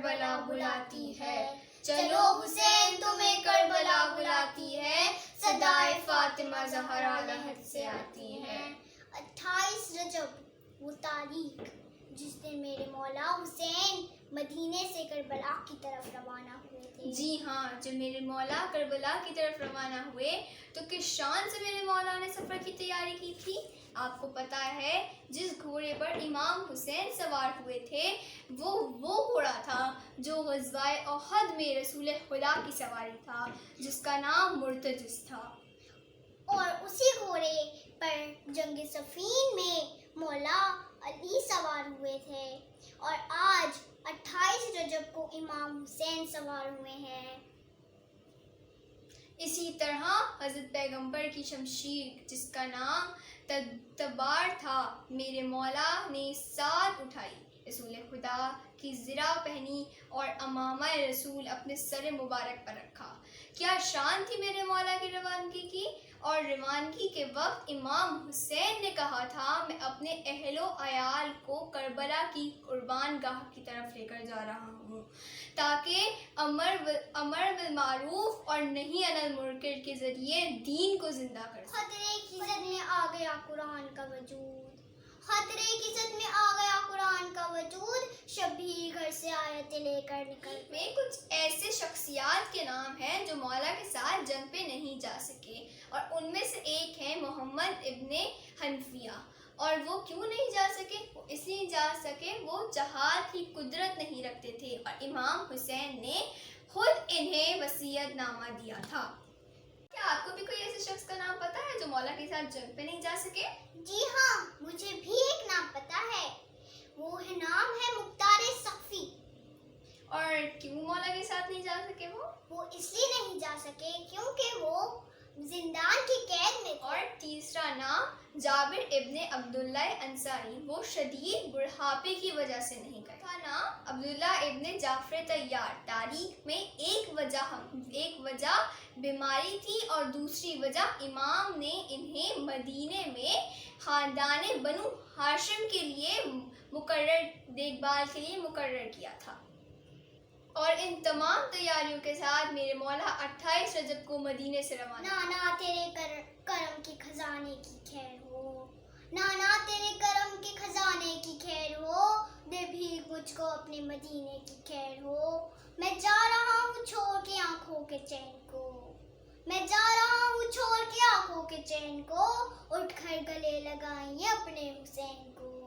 کربلا بلاتی ہے، چلو حسین تمہیں کربلا بلاتی ہے، صدائے فاطمہ زہرا لہد سے آتی ہے۔ 28 رجب وہ تاریخ جس دن میرے مولا حسین مدینے سے کربلا کی طرف روانہ ہوئے تھے۔ جی ہاں، جب میرے مولا کربلا کی طرف روانہ ہوئے تو کس شان سے میرے مولا نے سفر کی تیاری کی تھی؟ آپ کو پتا ہے جس گھوڑے پر امام حسین سوار ہوئے تھے وہ گھوڑا تھا جو غزوہ احد میں رسول خدا کی سواری تھا، جس کا نام مرتجس تھا۔ اور اسی گھوڑے پر جنگ صفین میں مولا علی سوار ہوئے تھے، اور آج 28 رجب کو امام حسین سوار ہوئے ہیں۔ اسی طرح حضرت پیغمبر کی شمشیر جس کا نام تبار تھا، میرے مولا نے ساتھ اٹھائی، رسول خدا کی زرہ پہنی اور امامہ رسول اپنے سر مبارک پر رکھا۔ کیا شان تھی میرے مولا کی روانگی کی! اور روانگی کے وقت امام حسین نے کہا تھا میں اپنے اہل و عیال کو کربلا کی قربان گاہ کی طرف لے کر جا رہا ہوں تاکہ امر بالمعروف اور نہی عن المنکر کے ذریعے دین کو زندہ کر سکیں۔ خطرے کی زد میں آ گیا قرآن کا وجود، خطرے کی زد میں آ گیا قرآن کا وجود، شبیر گھر سے آیتیں لے کر نکل میں کچھ ایسے شخصیات کے نام ہیں جو مولا کے ساتھ جنگ پہ نہیں جا سکے، اور ان میں سے ایک ہے محمد ابن حنفیہ۔ اور وہ کیوں نہیں جا سکے؟ وہ اس لیے جا سکے وہ جہاد کی قدرت نہیں رکھتے تھے، اور امام حسین نے خود انہیں وصیت نامہ دیا تھا۔ کیا آپ کو بھی کوئی ایسے شخص کا نام پتا ہے جو مولا کے ساتھ جنگ پہ نہیں جا سکے؟ جی ہاں، مجھے بھی ایک نام پتا ہے، وہ نام ہے مختار سقفی۔ اور کیوں مولا کے ساتھ نہیں جا سکے وہ اس لیے نہیں جا سکے کیونکہ وہ زندان کی قید میں تھے۔ اور تیسرا نام جابر ابن عبداللہ انصاری، وہ شدید بڑھاپے کی وجہ سے نہیں گئے۔ کا نام عبداللہ ابن جعفر طیار۔ تاریخ میں ایک وجہ بیماری تھی اور دوسری وجہ امام نے انہیں مدینے میں خاندان بنو ہاشم کے لیے دیکھ بھال کے لیے مقرر کیا تھا۔ اور ان تمام تیاریوں کے ساتھ میرے مولا 28 رجب کو مدینے سے روانہ۔ نانا تیرے کرم کے خزانے کی خیر ہو، نانا تیرے کرم کے خزانے کی خیر ہو، دے بھی مجھ کو اپنے مدینے کی خیر ہو۔ میں جا رہا ہوں چھوڑ کے آنکھوں کے چین کو، میں جا رہا ہوں چھوڑ کے آنکھوں کے چین کو، اٹھ کر گلے لگائیے اپنے حسین کو۔